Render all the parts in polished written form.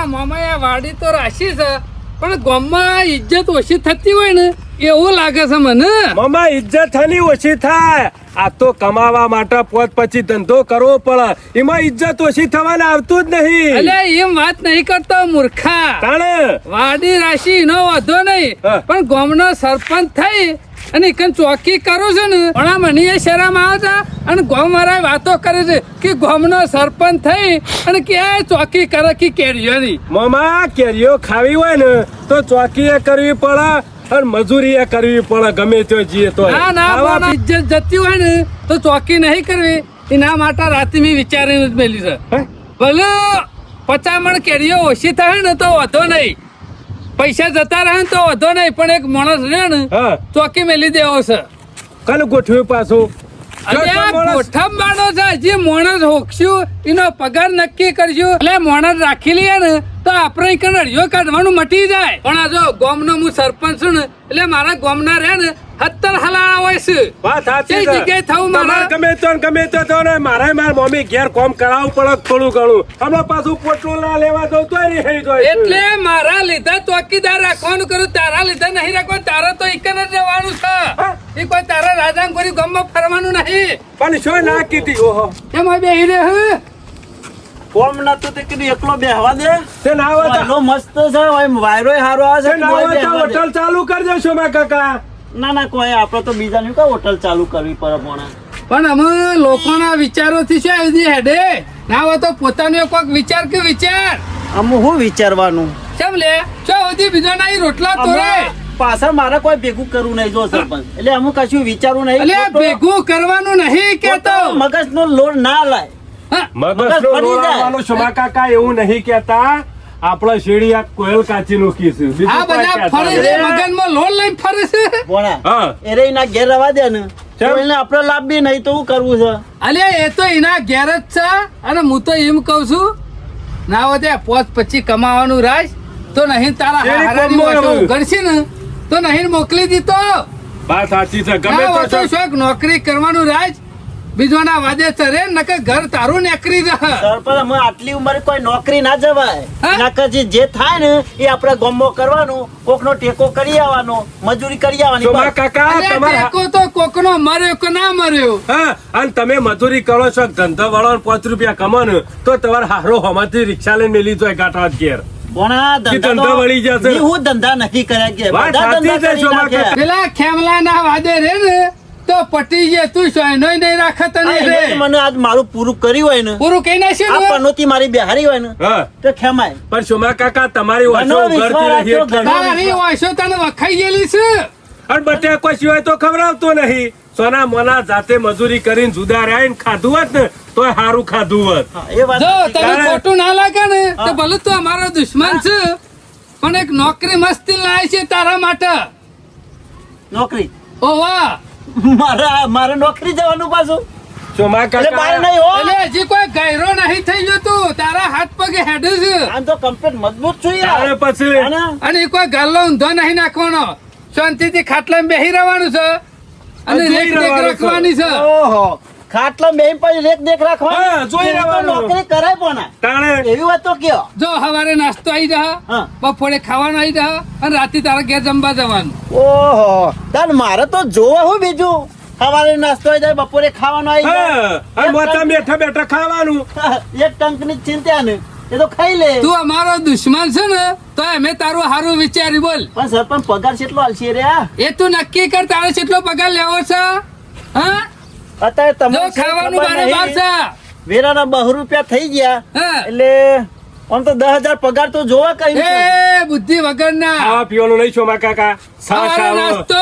ના મામા વાડી તો રાશી છે પણ ગામમાં ઇજ્જત ઓછી થતી હોય ને એવું લાગે છે મને. મામા ઇજ્જત થની ઓછી થાય. આ તો કમાવા માટે પોત પછી ધંધો કરવો પડે, એમાં ઇજ્જત ઓછી થવાને આવતું જ નહીં. અલ્યા એમ વાત નહીં કરતો મૂર્ખા. તાણે વાડી રાશિ નો વાંધો નહીં પણ ગામનો સરપંચ થઈ અને એકન ચોકી કરું છું ને પણ મને એ શરમ આવે છે અને ગામ વાળા વાતો કરે છે કે ગામનો સરપંચ થઈ અને કે ચોકી કરે કે કેરીઓ ની. મામા કેરીઓ ખાવી હોય ને તો ચોકી એ કરવી પડે અને મજૂરી એ કરવી પડે ગમે તે જઈએ તો. ના ઇજ્જત જતી હોય ને તો ચોકી નહીં કરવી. એના માટે રાતે મેં વિચારીને જ મેલી છે. ભલે 50 મણ કેરીઓ ઓછી થાય ને તો વાંધો નહીં, પૈસા જતા રહે તો વાંધો નહીં, પણ એક માણસ રહે ને ચોકી મેલી દેવો છે. કને ગોઠવ્યું પાછું? ગોઠવવાનો છે હજી માણસ હોકશું એનો પગાર નક્કી કરશું એટલે માણસ રાખી લઈએ ને તો આપણે કનડિયો કાઢવાનું મટી જાય. પણ આ જો ગામનો હું સરપંચ છું ને એટલે મારા ગામના રહે ને 70 હલાણા હોય છે. વાત સાચી છે. જગ્યાએ થવું મારા ગમે તો ને મારે માર મમ્મી ઘેર કોમ કરાવવું પડે થોડું ઘણું. હમણાં પાછું પોટલું ના લેવા દઉં તો એટલે મારા લીધા ચોકીદાર રાખવાનું કરું, તારા લીધા નહીં રાખવાનું. તારા તો એકન જ રહેવાનું છે. એ કોઈ તારા રાજાંગોરી ગામમાં ફરવાનું નહીં. પણ શું ના કીધી? ઓહો એમાં બેહી રહે હે કોમ નતું તે કીધું એકલો બેહવા દે. તે ના આવતા એટલો મસ્ત છે વાયરો હારો આવે છે. ના આવતા હોટલ ચાલુ કરજો શોમા કાકા. ના કોઈ આપડે તો બીજા ની કઈ હોટલ ચાલુ કરવી પડે. પણ અમે લોકોના વિચારોથી શું આવી હેડે ના હોય તો પોતાનો કોઈક વિચાર કે વિચાર અમે શું વિચારવાનું? કેમ લે શું સુધી બીજો ના રોટલા તોરે પાછળ મારે કોઈ ભેગું કરવું નહીં જો સરપંચ. એટલે અમુક કશું વિચારવું નહીં. એટલે ભેગું કરવાનું નહીં કેતો. મગજ નો લોડ ના લાય. મગજનો લોડાવાનો શોમા કાકા એવું નહીં કેતા. આપણા શેડિયા કોયલ કાચી નું કીધું. આ બધા ફરે છે મગજમાં લોડ લઈ ફરે છે. બોણા એરે ના ઘેર રવા દે ને કોઈને આપણે લાભ બી નહીં તો શું કરવું છે? અલ્યા એ તો એના ઘેર જ છે અને હું તો એમ કઉ છું ના હોય ત્યાં પોત પછી કમાવાનું રાજ તો નહીં તારા હારાની વાતો ઉઘડશે ને તો નહીં મોકલી દીધો. વાત સાચી છે. ગમે તો શોખ નોકરી કરવાનું રાજ બીજોના વાદે ચરે નકર ઘર તારું નેકરી રહે. સરપંચ અમે આટલી ઉંમરે કોઈ નોકરી ના જવાય. નકર જે થાય ને એ આપણે ગામમાં કરવાનું, કોકનો ટેકો કરી આવવાનો, મજૂરી કરી આવવાની. શોમા કાકા તમારા ટેકો તો કોકનો મર્યો કે ના મર્યો. હા અને તમે મજૂરી કરો છો ધંધા વાળો 5 રૂપિયા કમો ને તો તમારે હારો હમાંથી રિક્ષા લઈને મેલી જાય ગાંઠવા ઘેર. ધંધા વળી જશે. હું ધંધા નથી કર્યા કે બધા ધંધા કરી નાખ્યા. પેલા ખેમલા ના વાદે રે ને તો પટી જે તું સોયનો નહીં રાખે તને રે. મને આજ મારું પૂરું કર્યું હોય ને પૂરું કઈ નાખ્યું આ પનોતી મારી બેહારી હોય ને તો ખેમાય. પણ શોમા કાકા તમારી વાંચો ઉઘડતી રહી એટલે તારી વાંચો તને વખાઈ ગયેલી છે અને બટે કોઈ સિવાય તો ખવડાવતો નહીં. સોના મોના જાતે મજૂરી કરીને જુદા રહ્યા ને ખાધું હોત ને તોય સારું ખાધું હોત. એ વાત જો તને ખોટું ના લાગે ને તો ભલે તું અમારો દુશ્મન છે પણ એક નોકરી મસ્તી લાય છે તારા માટે. નોકરી ઓ વાહ મારે નોકરી જવાનું પાછું? શોમા કાકા એટલે હજી કોઈ ગાયરો નહીં થઈ ગયો તું તારા હાથ પગે હેડે છે. આમ તો કમ્પ્લીટ મજબૂત છું તારે પછી અને કોઈ ગાલ્લો ઊંધો નહીં નાખવાનો, શાંતિથી ખાટલામાં બેહી રહેવાનું છે અને રેખ દેખ રાખવાની છે. ઓહો ખાટલા બેહી પછી રેખ દેખ રાખવાની. જોઈ રહેવાનું. નોકરી કરાય પણ તાણે એવી વાત તો કયો. જો સવારે નાસ્તો આવી જા, બપોરે ખાવાનું આવી જા અને રાતે તારા ઘેર જમવા જવાનું. ઓહો તાર મારે તો જોવા હું બીજું સવારે નાસ્તો આવી જાય બપોરે ખાવાનું આવી જાય અને મોટા બેઠા બેઠા ખાવાનું. એક ટંકની ચિંતા ને એ તો ખાઈ લે. તું અમારો દુશ્મન છે ને તો અમે તારું સારું વિચારી બોલ. પણ સરપંચ પગાર કેટલો આલશે રે? એ તું નક્કી કર તારે કેટલો પગાર લેવો છે. હા અત્યારે તમે ખાવાનું બરાબર છે. વેરાના 2 રૂપિયા થઈ ગયા એટલે આમ તો 10,000 પગાર તો જોવા કઈ. એ બુદ્ધિ વગર ના ખાવા પીવાનું નહીં શોમા કાકા. નાસ્તો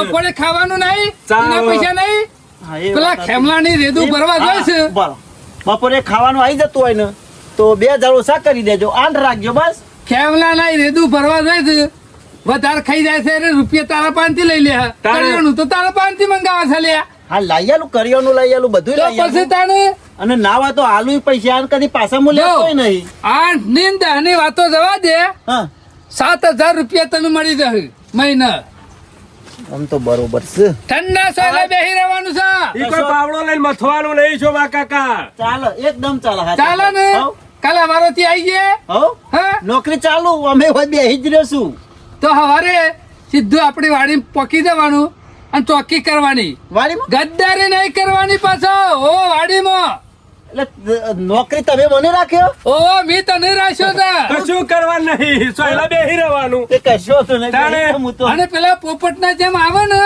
બપોરે ખાવાનું નહીં, એના પૈસા નહીં. પેલા ખેમલાની રેદુ ભરવા જાય છે. બપોરે ખાવાનું આવી જતું હોય ને તો 2,000 ઓછા કરી દેજો, 8 રાખજો બસ. ખેમલા ના રેદુ ભરવા જાય છે વધારે ખાઈ જાય છે એટલે રૂપિયા તારા પાનથી લઈ લે. કરિયાણું તો તારા પાનથી મંગાવે છે લે. હા લઈ આલું કરિયાણું લઈ આલું બધું લઈ આલું. પછી તાને અને ના હોય તો આલુ પૈસા કદી પાછા મૂલ્ય કોઈ નહીં. 8 ની 10 ની વાતો જવા દે. 7,000 રૂપિયા તને મળી જશે મહિના. આમ તો બરોબર છે. ઠંડા સોલે બેહી રહેવાનું છે. ઈ કોઈ પાવડો લઈને મથવાનું નહીં શોમા કાકા. ચાલો એકદમ ચાલો. ચાલે ને કાલે અમારો થી આવી ગયા હો હા નોકરી ચાલુ અમે હોય બેહી જ રહેશું તો હવારે સીધું આપણી વાડી પોકી જવાનું અને ચોકી કરવાની વાડીમાં ગદ્દારી નહીં કરવાની પાછો ઓ વાડીમાં એટલે નોકરી તમે મને રાખ્યો ઓ મી તને રાખ્યો તા કશું કરવાનું નહીં સોયલા બેહી રહેવાનું તે કશો તો નહીં તાણે. હું તો અને પેલા પોપટના જેમ આવે ને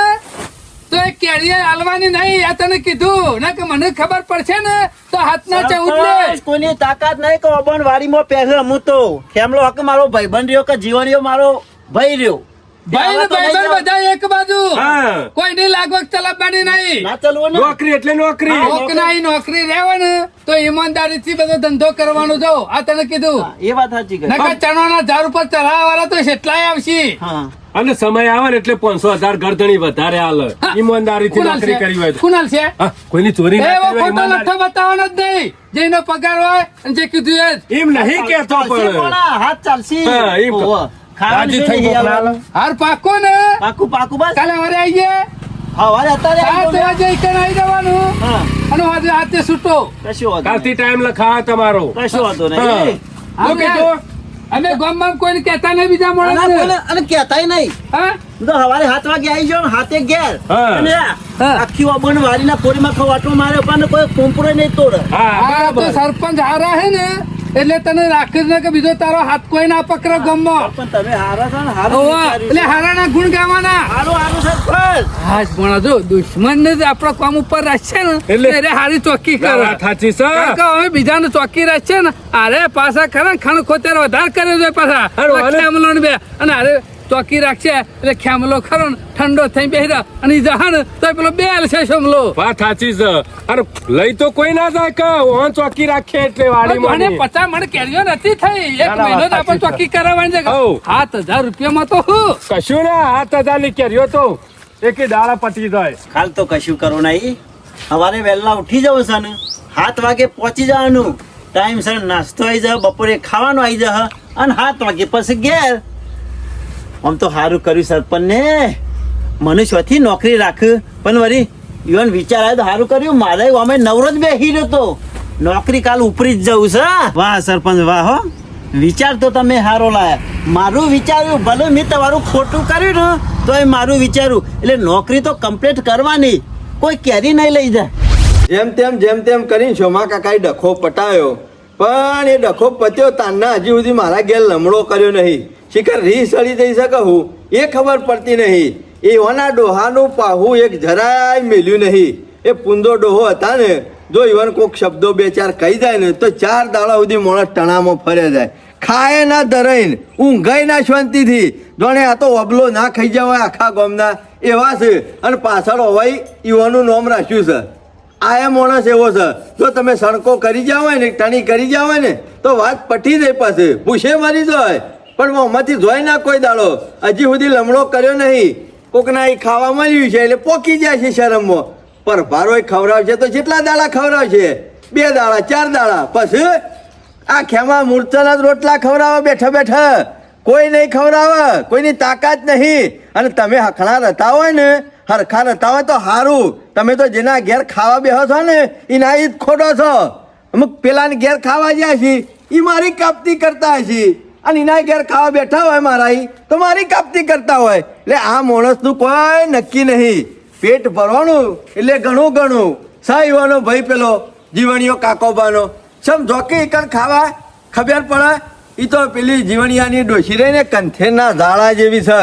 તો એ કેરીએ હાલવાની નહીં આ તને કીધું ના કે મને ખબર પડશે ને તો હાથના ચૌદ લે સરપંચ, કોઈની તાકાત નહીં કે અબણ વાડીમાં પહેરે હું તો ખેમલો હક મારો ભાઈબંધ રહ્યો કે જીવણીયો મારો ભાઈ રહ્યો ભાઈ ને ભાઈબંધ બધા એક બાજુ હા કોઈ ની લાગવગ ચલાવવાની નહીં ના ચાલવો ને નોકરી એટલે નોકરી કોકના નોકરી રહેવા ને તો ઈમાનદારી થી બધો ધંધો કરવાનો જો આ તને કીધું હા, એ વાત સાચી કરી નકર ચણાના ઝાડ ઉપર ચઢાવા વાળા તો કેટલાય આવશે હા અને સમય આવે ને એટલે 500,000 ગરદણી વધારે હાલે ઈમાનદારી થી કુનાલ નોકરી છે? કરી હોય તો. કુનાલ છે હા, કોઈની ચોરી ના એવો કરવી હોય, ખોટો ઈમાનદારી. લઠ્ઠો બતાવવાનો જ નહીં જેનો પગાર હોય અને જે કીધું એ જ. એમ નહીં કેતો ચાલશે પણ પણ આ હાથ ચાલશે હા, એમ કહો. ઓહો. ખાવાનું રાજી છે થઈ ને, ગયો ના લો. હાર પાકો ને પાકું પાકું બસ કાલે વરે આવીએ હવારે અત્યારે 7 વાગે ઈકણ આવી જવાનું હા અને વાજે હાથે છૂટો કશું વાંધો કાલથી નહીં. ટાઈમ લખાવા તમારો કશું વાંધો હા. નહીં શું કીધું? અમે ગામમાં કોઈને કહેતા નહીં બીજા અને માણસને. કોઈને- અને કહેતાય નહીં હા તો હવારે 7 વાગે આવી જાઓ ને હાથે ઘેર હા. અને હા. આખી વાબન વાડીના કોરીમાં ખવાટો મારે પણ કોઈ કોમ્પરો નહીં તોડે હા આ તો બરાબર. સરપંચ હારા હે ને એટલે તને રાખીશ ને કે બીજો તારો હાથ કોઈ ના પકડે ગામમાં પણ તમે હારા છો ને હારું ઓવા, વિચાર્યું એટલે છે. હારાના ગુણ ગાવાના હારું હારું સરપંચ હાજ ભણા જો દુશ્મન ને જ આપણો કામ ઉપર રાખશે ને એટલે- એટલે હારી ચોકી ના, કરે વાત સાચી છે. કારણ કે હવે બીજાને ચોકી રાખશે ને અરે પાછા ખરા ને ખણ ખોતેર વધારે કરે છે પાછા હારું, હાલે. ખેમલો ને બે અને અરે ચોકી રાખશે એટલે ખેમલો ખરો ને ઠંડો થઈ બેહી અને ઈ જહાને તો પેલો બે છે સમલો વાત સાચી છે અને લઈ તો કોઈ ના જાય કે ઓન ચોકી રાખે એટલે વાડીમાં મને નહીં. 50 મણ કેરીઓ નથી થઈ એક ના, ના, મહિનો જ વાત આપણે સાચી ચોકી કરાવવાની છે હઉ. 7,000 રૂપિયામાં તો હું કશું ના 7,000 ની કેરીઓ તો એકે દાડા પટી જાય હાલ તો કશું કરો નહીં સવારે વહેલા ઉઠી જવું છે ને 7 વાગે પહોંચી જવાનું ટાઈમ સર નાસ્તો આવી જાય બપોરે ખાવાનું આવી જાય અને 7 વાગે પછી ઘેર આમ તો સારું કર્યું સરપંચ ને મને શોથી નોકરી રાખ પણ વળી ઈવન વિચાર આવ્યો તો સારું કર્યું મારે અમે નવરો જ બેસી રહ્યો તો નોકરી કાલ ઉપરી જ જવું છે વાહ સરપંચ વાહ હો વિચાર તો તમે સારો લાયા મારું વિચાર્યું ભલે મેં તમારું ખોટું કર્યું ને તો એ મારું વિચાર્યું એટલે નોકરી તો કમ્પ્લીટ કરવાની કોઈ કેરી નહીં લઈ જાય જેમ તેમ કરીને શોમા કાકાએ ડખો પટાયો પણ એ ડખો પત્યો તારના હજી સુધી મારા ઘેર લમડો કર્યો નહીં શિખર રી સડી જઈ શકે હું એ ખબર પડતી નહીં એ ઓના ડોહાનું પાહું એક જરાય મેલ્યું નહીં એ પૂંદો ડોહો હતા ને જો ઈવન કોઈક શબ્દો બે ચાર કહી જાય ને તો 4 દાડા સુધી માણસ ટણામાં ફરે જાય ખાય ના ધરાઈને ઊંઘાય ના શાંતિથી જોણે આ તો અબલો ના ખાઈ જવાય આખા ગામના એવા છે અને પાછળ હોવાય ઈવાનું નામ રાખ્યું છે આ એ માણસ એવો છે જો તમે સણકો કરી જાવ હોય ને ટણી કરી જાવ હોય ને તો વાત પટી જાય પાસે પૂછે મરી જાય પણ મોંમાંથી જોઈ ના કોઈ દાડો હજી સુધી લમડો કર્યો નહીં કોકના એ ખાવા મળ્યું છે એટલે પોકી જાય છે શરમમાં પર ભારો ખવડાવશે તો જેટલા દાડા ખવડાવશે 2 દાડા 4 દાડા પછી આ ખેમા મૂર્તના જ રોટલા ખવડાવો બેઠા બેઠા કોઈ નહીં ખવડાવે કોઈની તાકાત નહીં અને તમે હખણા રહેતા હોય ને હરખા રહેતા હોય તો સારું તમે તો જેના ઘેર ખાવા બેહો છો ને એના જ ખોટો છો અમુક પેલાને ઘેર ખાવા જાય છે એ મારી કાપતી કરતા હશે અને એના ઘેર ખાવા બેઠા હોય મારા ઈ તો મારી કાપતી કરતા હોય એટલે આ માણસનું કોઈ નક્કી નહીં પેટ ભરવાનું એટલે ઘણું ઘણું સાહેવાનો ભાઈ પેલો જીવણીઓ કાકોબાનો સમ જોકી એકર ખાવા ખબર પડે એ તો પેલી જીવણિયાની ડોસી રહીને કંથેરના ઝાડા જેવી છે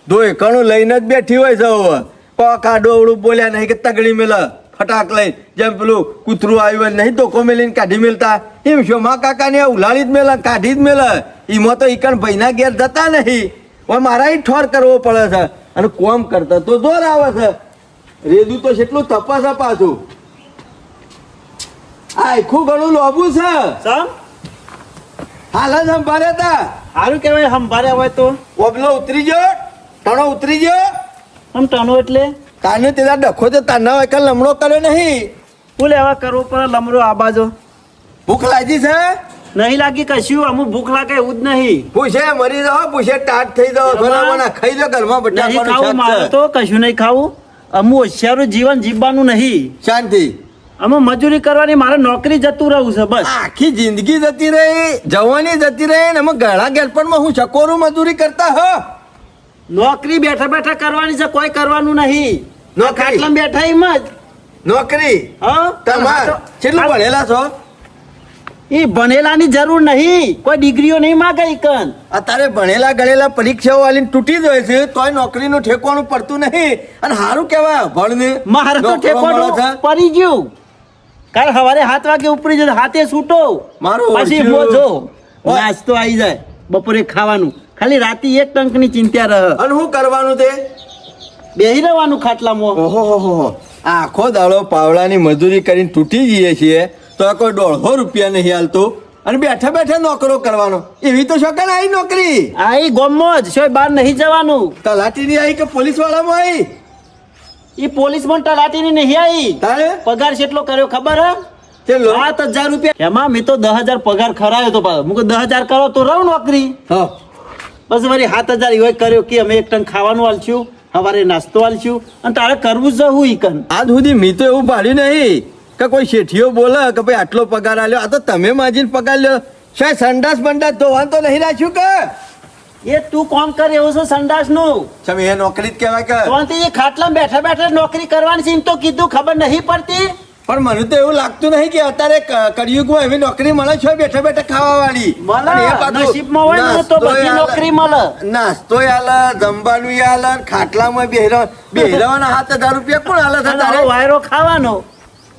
દો એકણું લઈને જ બેઠી હોય છે હવે પોકા ડોવડું બોલ્યા નહીં કે તગડી મેલ ફટાક લઈ જેમ પેલું કૂતરું આવ્યું હોય નહીં ધોકો મેલીને કાઢી મેલતા એમ શોમા કાકાને ઉલાળી જ મેલે કાઢી જ મેલે એમાં તો ઈકણ ભાઈના ઘેર જતા નહીં હવે મારા ઠોર કરવો પડે છે અને કોમ કરતા તો જોર આવે છે રેદું તો કેટલું તપાસ પાછું આ આખું ઘણું લોબું છે સમ હાલ જ સંભાળ્યા હતા સારું કહેવાય સંભાળ્યા હોય તો ઓબલો ઉતરી ગયો ટણો ઉતરી ગયો આમ ટનો એટલે તાને તેના ડખો તો તાના હોય કે લમણો કર્યો નહીં ફૂલ એવા કરવો પડે લમડો આ બાજુ ભૂખ લાગી છે નહીં લાગી કશું અમુક ભૂખ લાગે એવું જ નહીં પૂછે મરી જાઓ પૂછે ટાટ થઈ જાઓ થોડા ખાઈ લો ઘરમાં નહીં ખાવું બટાકાનું મારે શાક છે. તો કશું નહીં ખાવું અમુક હોશિયારું જીવન જીવવાનું નહીં શાંતિ આમાં મજૂરી કરવાની મારે નોકરી જતું રહું છે બસ. આખી જિંદગી જતી રહી, જવાની જતી રહી ને અમે ગળા ગેલપણમાં હું ચકોરું મજૂરી કરતા હ. નોકરી બેઠા બેઠા કરવાની છે, કોઈ કરવાનું નહીં. નોકરી? ખાટલામાં બેઠા એમ જ. નોકરી હા તમાર કેટલું ભણેલા છો? એ ભણેલાની જરૂર નહીં, કોઈ ડિગ્રીઓ નહીં માગે કન. અત્યારે ભણેલા ગણેલા પરીક્ષાઓ વાલી તૂટી જાય છે તોય નોકરીનું ઠેકવાનું પડતું નહીં. અને સારું કહેવાય ભણને મારે તો નોકરો મળે ઠેકવાનું છે. પડી ગયું. કાલ સવારે 7 વાગે ઉપરી જતો, હાથે છૂટો. મારું પછી ઓળખ્યું. મોજો ઓય. નાસ્તો આવી જાય, બપોરે ખાવાનું. ખાલી રાતે એક ટંકની ચિંતા રહે. અને શું કરવાનું તે? બેહી રહેવાનું ખાટલામાં. ઓહો, આખો દાડો પાવડાની મજૂરી કરીને તૂટી જઈએ છીએ તો આ કોઈ 150 રૂપિયા નહીં હાલતું અને બેઠા બેઠા નોકરો કરવાનો. એવી તો શોખન આવી નોકરી. આ ઈ ગોમમાં જ છે, બહાર નહીં જવાનું. તલાટીની આવી કે પોલીસ વાળામાં આવી? ઈ પોલીસમાં તલાટીની નહીં આવી. તારે પગાર કેટલો કર્યો ખબર હે? ચેલો 7,000 રૂપિયા. એમાં મેં તો 10,000 પગાર ખરાયો તો પાછો. મુકો 10,000 કરો તો રહું નોકરી. હા બસ વળી 7,000 એવો કર્યો કે અમે એક ટન ખાવાનું આલશું, સવારે નાસ્તો આલશું, અને તારે કરવું જ હું ઈ કન. આજ સુધી મેં તો એવું પાડ્યું નહીં કે કોઈ શેઠીઓ બોલે કે ભાઈ આટલો પગાર આલ્યો. આ તો તમે માજીને પગાર લ્યો. શાયદ સંડાસ બંડાસ ધોવાનું તો નહીં રાખ્યું કે? એ તું કોમ કરે એવું છે સંડાસ નું. તમે એ નોકરી જ કહેવાય કે? તો એ ખાટલામાં બેઠા બેઠા નોકરી કરવાની છે એમ તો કીધું, ખબર નહીં પડતી. પણ મને તો એવું લાગતું નહીં કે અત્યારે કળિયુગમાં એવી નોકરી મળે છે બેઠા બેઠા ખાવા વાળી. મળે નસીબમાં હોય ને તો બધી નોકરી મળે. નાસ્તો આલે, જમવાનું આલે, ખાટલામાં બેહરાવાના 7,000 રૂપિયા કોણ આલે છે અને તારે? હવે વાયરો ખાવાનો.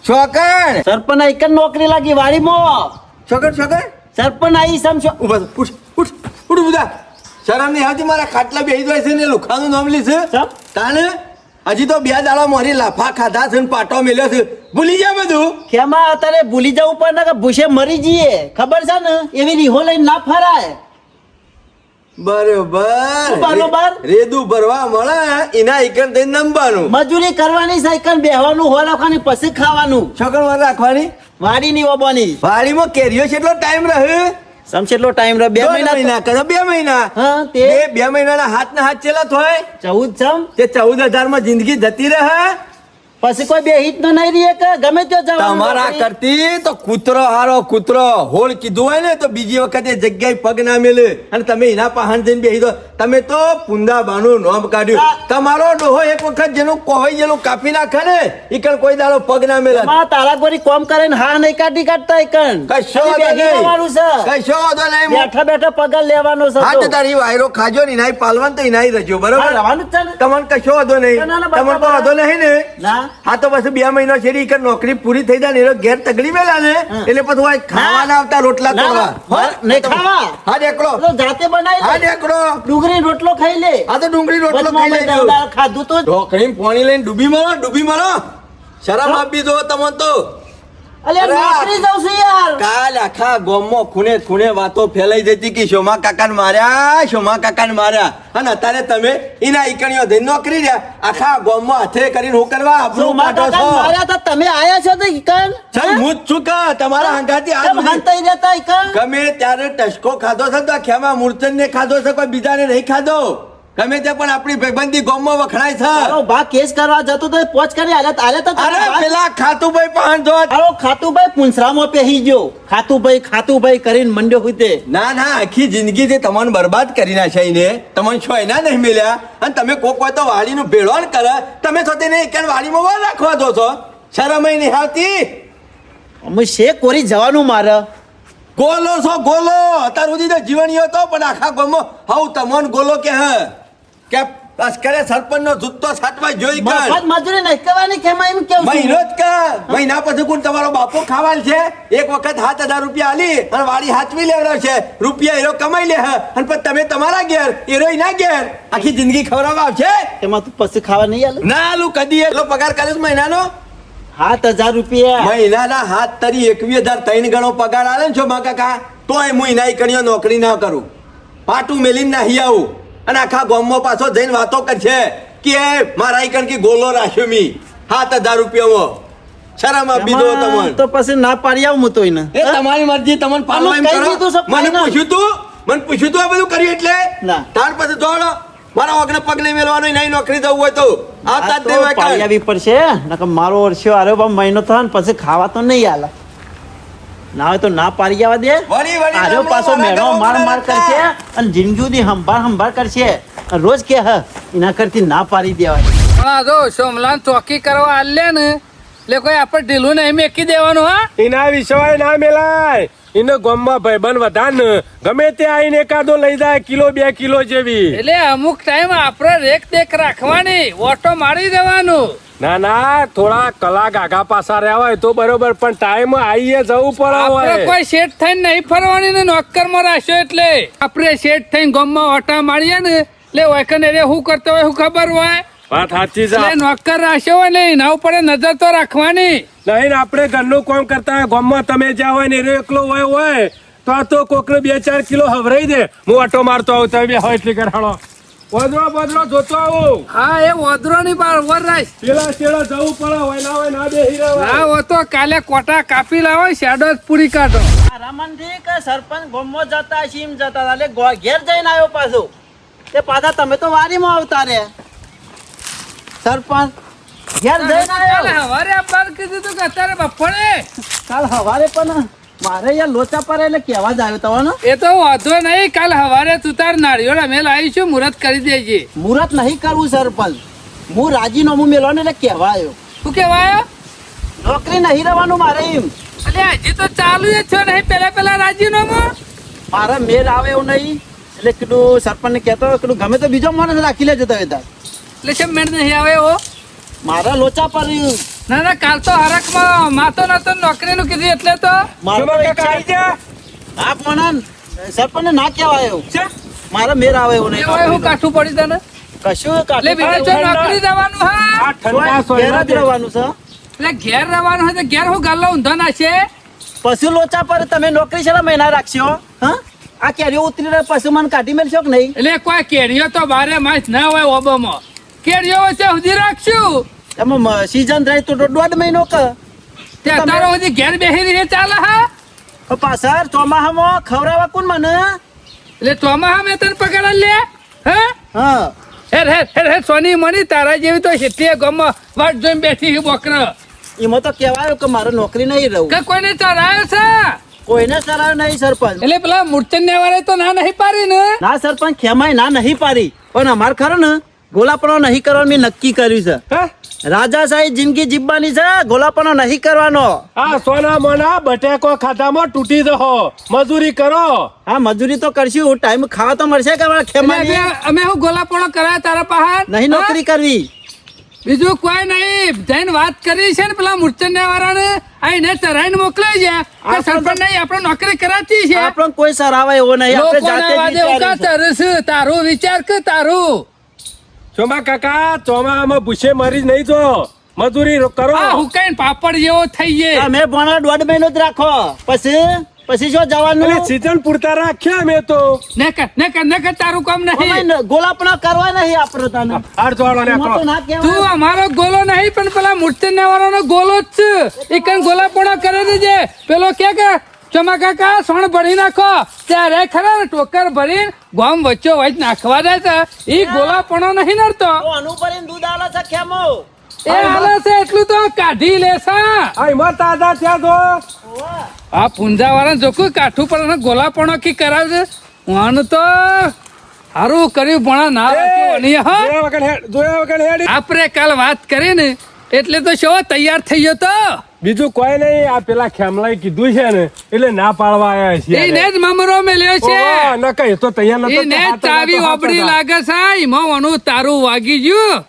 છોકર સરપંચ એક જ નોકરી લાગી વાડીમાં. છોકર છોકર સરપંચ આવી સમજો. ઉભા થા. ઉઠ ઉઠ ઉઠ બધા. શરમ નહીં આવતી? મારા ખાટલા બેહી જાય છે ને લુખાનું નામ લીધું છે. ચમ. તાને હજી તો 2 દાડા મારી લાફા ખાધા છે ને પાટો મેલ્યો છે. ભૂલી જા બધું. કેમાં અત્યારે ભૂલી જવું પડે કે ભૂસે મરી જઈએ, ખબર છે ને? એવી રીહો લઈને ના ફરાય. બરોબર. બરોબર. રેદું ભરવા મળે એના એકન થઈને નંબવાનું. મજૂરી કરવાની સાયકલ બેહવાનું હોલાખાની પછી ખાવાનું. છોકર વાર રાખવાની. વાડીની ઓબોની વાડીમાં કેરીઓ કેટલો ટાઈમ રહે? સમછેટલો ટાઈમ રહે 2 2 મહિના. મહિના કરો. 2 મહિના. હા તે 2 મહિનાના હાથના હાથ ચેલા થાય? 14 તે 14,000 માં જિંદગી જતી રહે. પછી કોઈ બે હિટ ન નહીં રહે કે ગમે ત્યાં જવાનું. તમારા કરતી તો કૂતરો હારો કૂતરો હોળ કીધું હોય ને તો બીજી વખતે જગ્યાએ પગ ના મેલે અને તમે એના પાહન જઈને બેહી દો. તમે તો પુંદાબાનું નામ કાઢ્યું. તમારો ડોહો એક વખત જેનું કોહઈ જેલું કાપી નાખે ને ઈકણ કોઈ દાડો પગ ના મેલે. માં તારા ગોરી કોમ કરે ને હા નહીં કાઢતા ઈકણ. કશો ખાલી વાંધો બેહી રહેવાનું છે. નહીં. કશો વાંધો નહીં. બેઠા બેઠા પગાર લેવાનો છે હા તો. તો તારી વાયરો ખાજો ને એનાય પાલવાન તો એનાય રજો હા, બરોબર. રહેવાનું જ છે ને. તમને કશો વાંધો નહીં. ના, ના, તમને કોઈ વાંધો નહીં ને. ના હા તો પછી 2 મહિના છેડી ઈકણ નોકરી પૂરી થઈ જાય ને એનો ઘેર તગડી મેલા ને એટલે પછી આ ખાવાના આવતા રોટલા ના, તોડવા. ના, નહીં ખાવા. હા દેખડો. તો જાતે બનાવી હા દે. દેખડો. ડુંગળી રોટલો ખાઈ લે. આ તો ડુંગળી રોટલો વચમાં ખાઈ મેં લેજો. દાળ ખાધું તો ઢોકળીમાં પાણી લઈને ડૂબી મારો શરમ આપી દો તમને તો. અલે અરે, નોકરી જાઉં છું યાર. કાલ આખા ગામમાં ખૂણે ખૂણે વાતો ફેલાઈ જતી કે શોમા કાકાને માર્યા અને અત્યારે તમે એના ઈકણીઓ દઈને નોકરી રહ્યા આખા ગામમાં હાથે કરીને હું કરવા આબરૂ સોમા કાઢો કાકા છો. માર્યા તા તમે આયા છો તો ઈકણ. ચાલ હું જ છું કે તમારા હંગાથી આ કેમ હંતાઈ રહેતા ઈકણ? ગમે ત્યારે ટસકો ખાધો છે તો આ ખેમા મૂર્છન ને ખાધો છે કોઈ બીજાને નહીં ખાધો. ગમે તે પણ આપણી ભાઈબંધી ગામમાં વખણાય છે. તારો બા કેસ કરવા જતો તો પોચ કરી આલે તો અરે તારા બા. પેલા ખાતુભાઈ પાન જો. તારો ખાતુભાઈ પુંસરામાં પેહી ગયો. ખાતુભાઈ કરીને મંડ્યો હુતે. ના આખી જિંદગી જે તમને બરબાદ કરી નાખ્યા ને તમને છો એના નહીં મળ્યા અને તમે કોક હોય તો વાડીનું ભેળવાણ કરે તમે છો તેને એક વાડીમાં વાર રાખવા દો છો. શરમ ય નહીં આવતી. અમે શેક કોરી જવાનું મારે. ગોલો છો ગોલો અત્યાર સુધી તો જીવણીઓ હતો પણ આખા ગામમાં હાઉ તમોન ગોલો કે કે લશ્કરે સરપંચ નો જૂતો છાટવા જોઈ કર મફત મજૂરી નહીં કરવાની કેમાં એમ કેવું છું? મહિનો જ કર મહિના પછી કોણ તમારો બાપો ખાવાલ છે એક વખત 7,000 રૂપિયા આલી અને વાડી હાચવી લેવડાવ છે રૂપિયા એરો કમાઈ લે અને પછી તમે તમારા ઘેર એરો ના ઘેર આખી જિંદગી ખવડાવવા આવશે. એમાં તું પછી ખાવા નહીં આલે. ના આલું કદી એટલો પગાર કરે છે મહિનાનો 7,000 રૂપિયા. મહિનાના હાથ તરી 21,000 3 ગણો પગાર આલે ને છો મા કાકા તોય હું એના કણીઓ નોકરી ના કરું પાટું મેલીને નાહી આવું અને આખા ગામમાં પાછો જઈને વાતો કરશે કે મારા ઈકણ કે ગોલો રાખ્યો મી 7,000 રૂપિયામાં. શરમ આપી દો એમાં તમને. તો પછી ના પાડી આવું હું તો એને. એ તમારી મરજી તમને પાલવા એમ કઈ કરો. દીધું છે મને ફાઇનલ. પૂછ્યું તું આ બધું કર્યું એટલે ના. તાર પછી દોડો મારા વગને પગ નહીં મેળવાનું નહીં નોકરી જવું હોય તો આવતા જ આ તો નહીં હોય પાળી કાંઈ. આવી પડશે નકર મારો વર્ષો આરે બા મહિનો થયો ને પછી ખાવા તો નહીં આલે ના હોય તો ના પાડી જવા દે વળી આર્યો પાછો મેળો માર માર કરશે અને જિંદગી સુધી સંભાળ કરશે અને રોજ કે હ એના કરતી ના પાડી દેવાય. પણ આ જો સોમલાન ચોકી કરવા આલ્યા ને એટલે કોઈ આપણે ઢીલું નહીં મેકી દેવાનું હા. એના વિશ્વાય ના મેલાય. એને ગામમાં ભાઈબંધ વધાર ને ગમે તે આઈને એકાદો લઈ જાય કિલો 2 કિલો જેવી. એટલે અમુક ટાઈમ આપણે રેક દેખ રાખવાની ઓટો મારી દેવાનું. ના ના થોડા કલાક આગા પાછા રહ્યા હોય તો બરોબર પણ ટાઈમ આવીએ જવું પડે આપણે હોય. કોઈ શેઠ થઈને નહીં ફરવાની ને નોકરમાં રાખ્યો એટલે આપણે શેઠ થઈને ગામમાં ઓટા મારીએ ને એટલે વૈકન એ શું કરતો હોય શું ખબર હોય વાત સાચી છે. એટલે નોકર રાખ્યો હોય ને એના ઉપર નજર તો રાખવાની. નહીં આપણે ઘરનું કામ કરતા હોય ગામમાં તમે જ્યાં હોય ને એનો એકલો હોય તો આ તો કોકને 2-4 કિલો હવરાઈ દે. હું ઓટો મારતો આવું તમે હોય એટલી કરાણો બોદરો જોતો આવું. હા એ ઓદરોની બાર વર રાખ. પેલા શેડા જવું પડે હોય ના બેહી રહેવાય. ના હો તો કાલે કોટા કાપી લાવો શેડો જ પૂરી કાઢો. રમણથી કે સરપંચ ગોમમાં જતા સીમ જતા એટલે ઘેર જઈને આવ્યો પાછો તે પાછા તમે તો વારીમાં આવતા રે સરપંચ ઘેર જઈને કાલે આવ્યો હવારે આપવાનું કીધું તું કે અત્યારે બપોરે. કાલ હવારે પણ મારે યાર લોચા પર એટલે કહેવા જ આવ્યો તવાનો એ તો વાંધો નહીં કાલ હવારે તું તાર નાળિયેર અમે લાવીશું મુહૂર્ત કરી દેજે. મુહૂર્ત નહીં કરવું સરપંચ હું રાજીનામું મેળવાનું એટલે કહેવા આવ્યો શું કહેવાય નોકરી નહીં રહેવાનું મારે એમ એટલે હજી તો ચાલુ જ છો નહીં પેલા રાજીનામું. મારે મેળ આવે એવું નહીં એટલે કીધું સરપંચ ને કહેતો કીધું ગમે તો બીજો માણસ રાખી લેજો તમે તાર એટલે કેમ મેળ નહીં આવે એવો. મારા લોચા પર ના ના કાલ તો હરકમાં માતો નતો નોકરીનું કીધું એટલે તો મારે તમે કાકા આઈ જા. આપ મનન સરપંચ ને ના કહેવાય એવું છે? મારે મેળ આવે એવું એ હોય નહીં હું કાઠું પડી તને. કશું એટલે બીજે જો નોકરી જવાનું હા આ ઠંડા ઘેર સોયમાં જ રહેવાનું છે એટલે ઘેર રહેવાનું હોય તો ઘેર હું ગાલ્લો ઊંધો નાખશે. પશુ લોચા પર તમે નોકરી છે મહિના રાખશો હા આ કેરીઓ ઉતરી રહે પશુ મને કાઢી મેળશો કે નહીં એટલે કોઈ કેરીઓ તો બારે માસ ના હોય ઓબોમાં. કેરીઓ વચ્ચે સુધી રાખશું એમાં સીઝન રહે તો 1.5 મહિનો કે તે અત્યારે સુધી ઘેર બેસી રહી ચાલે હા. પાછળ ચોમાહામાં ખવડાવવા કોણ મને એટલે ચોમાહા મેં તને પકડ લે હા હા હેર સોની મની તારા જેવી તો કેટલી ગામમાં વાટ જોઈને બેઠી છે બોકર એમાં તો કહેવાય કે મારે નોકરી નહીં રહું કે કોઈને ચરાયો છે. કોઈને કરાયો નહીં સરપંચ એટલે પેલા મૂર્ચન વાળા તો ના નહીં પાડી ને. ના સરપંચ ખેમાય ના નહીં પાડી પણ અમાર ખરો ને ગોલાપણો નહીં કરવાનું મેં નક્કી કર્યું છે હે? રાજા સાહેબ જિંદગી જીવવાની છે ગોલાપણો નહીં કરવાનો આ સોના મોના બટેકો ખાધામાં તૂટી જહો મજૂરી કરો. હા મજૂરી તો કરશું ટાઈમ ખાવા તો મળશે કે અમારા એટલે ખેમાની અમે હું ગોલાપોળો કરાયા તારા પહાડ નહીં નોકરી કરવી બીજું કોઈ નહીં જઈને વાત કરી છે ને પેલા મૂર્ચન વાળાને આઈને ચરાઈને મોકલાઈ છે કે સરપંચ નહીં આપણે નોકરી કરાતી છે. આપણને કોઈ સરાવે એવો નહીં આપણે લોકોના વાદે ઉકા જાતે જ તરસ તારું વિચાર કે તારું ચોમા કાકા ચોમામાં ભૂસે મરી નહીં જો મજૂરી કરો. આ હુકાઈને પાપડ જેવો થઈ ગયે. અમે ભણા 1.5 મહિનો જ રાખો પછી શું જવાનું સીઝન પૂરતા રાખ્યા મેં તો. ને તારું કામ નહીં. ગોલાપણો કરવા નહીં આપણે તને હાર જોડો ને એમાં તો ના તું કહેવાય. અમારો ગોલો નહીં પણ પેલા મૂર્ચન વાળાનો ગોલો જ છે. એ કઈ ગોલાપોળો કરી દેજે પેલો કે ચોમા કાકા સોણ ભરી નાખો ત્યારે ખરા ને ટોકર ભરીને ગોમ વચ્ચો વચ નાખવા દે છે. ઈ ગોલાપોળો નહીં નડતો તો અનુભવીને દૂધ આલે છે ખેમો એ હાલે છે એટલું તો કાઢી લેશે. આ હિંમત દાદા ત્યાં જો. આ પુંજા વાળા જોકું કાઠું પર ગોલાપોળો કી કરાવશે. હું તો સારું કર્યું ભણા ના રાખ્યું નહીં હા. જોયા વગર હેડ. આપણે કાલ વાત કરી ને એટલે તો શો તૈયાર થઈ ગયો તો બીજું કોઈ નહીં આ પેલા ખેમલાઈ કીધું છે ને એટલે ના પાડવા આવ્યા છે એને જ મમરો મેલ્યો છે. ઓહો, ન કઈ તો તૈયાર નતો એને કે જ હાથ ચાવી હજાર તો વાપરી 7,000. લાગે છે એમાં ઓનું તારું વાગી ગયું.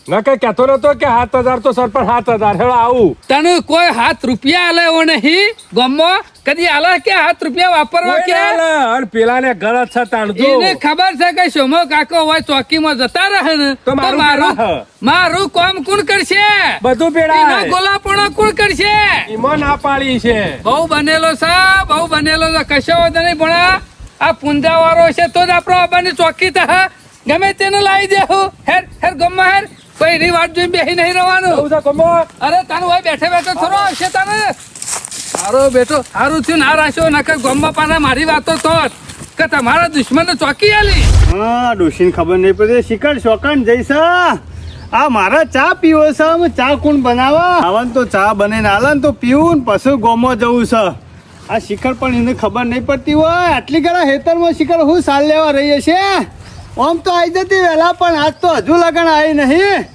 ન કઈ કહેતો નતો કે 7,000 તો સરપંચ 7,000 હેડો આવું. તને કોઈ હાથ રૂપિયા આલે એવો નહીં ગમો કદી આલે કે હાથ રૂપિયા વાપરવા કોઈ કે ના લે. અને પેલાને ગરજ છે તાણજો. એને ખબર છે કે સોમો કાકો હોય ચોકીમાં જતા રહે ને તો તો મારું પેલા. મારું કામ કોણ કરશે. બધું એનો પેલા ગોલાપણો કોણ કરશે. ઈમો ના પાડી છે. બહુ બનેલો છે કશો વાંધો નહીં ભણા આ પુંજા વાળો છે તો જ આપણો આબાની ચોકી થા ગમે તેને લાવી દેવું હેર ગમમાં હેર કોઈ ની વાત જોઈને બેસી નહીં રહેવાનું. આવું છે ગમો. અરે તારું ભાઈ બેઠે બેઠો થોડો આવશે તને સારો બેઠો સારું થયું ના રાખ્યો નકર ગમમાં પાછા મારી વાતો તો કે તમારા દુશ્મન ચોકી આલી? હા ડોશીને ખબર નહીં પડે શિખર શોકન જઈશ આ મારા ચા પીવો છે હું ચા કોણ બનાવવા આવન તો ચા બને આલે ને તો પીવું ને પછી ગોમો જવું છે આ શિખર પણ એને ખબર નહીં પડતી હોય આટલી ઘણા હેતરમાં શિખર હું સાલ લેવા રહી છે આમ તો આવી જતી વહેલા પણ આજ તો હજુ લગન આવી નહીં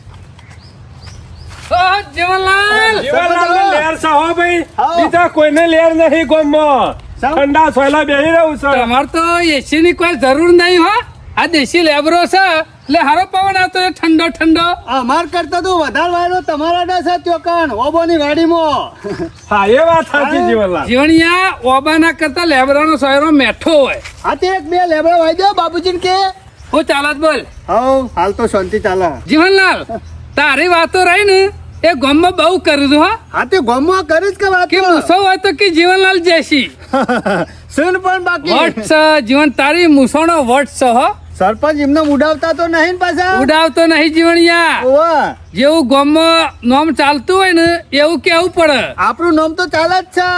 ઓહ, જીવનલાલ જીવનલાલને લેર છે હો ભાઈ હા. બીજા કોઈને લેર નહીં ગોમમાં સાવ. ઠંડા સોયલા બેહી રહ્યું છે તમારે તો એસી ની કોઈ જરૂર નહીં હો આ દેશી લેબરો છે એટલે હારો પવન આવતો હોય ઠંડો ઠંડો. અમાર કરતા તો વધારે વાયરો તમારા ડસ ત્યોકણ ઓબોની વાડીમાં હા એ વાત સાચી જીવનલાલ જીવણિયા ઓબાના કરતા લેબરાનો સોયરો મેઠો હોય. હા તે એક બે લેબડા વાઈ દો બાબુજીને કે હું ચાલત બોલ હવ હાલ તો શાંતિ ચાલે જીવનલાલ તારી વાતો રહી ને એ ગામમાં બહુ કરું છું હા હા તે ગોમમાં કરીશ કે વાત કે મૂસો હોય તો કે જીવનલાલ જેસી સુન પણ બાકી વટ છે જીવન તારી મૂસોનો વટ છે હો સરપંચ એમને ઉડાવતા તો નહીં ને પાછા ઉડાવતો નહીં જીવણિયા ઓવા જેવું ગામમાં નોમ ચાલતું હોય ને એવું કેવું પડે. આપણું નામ તો ચાલે જ છે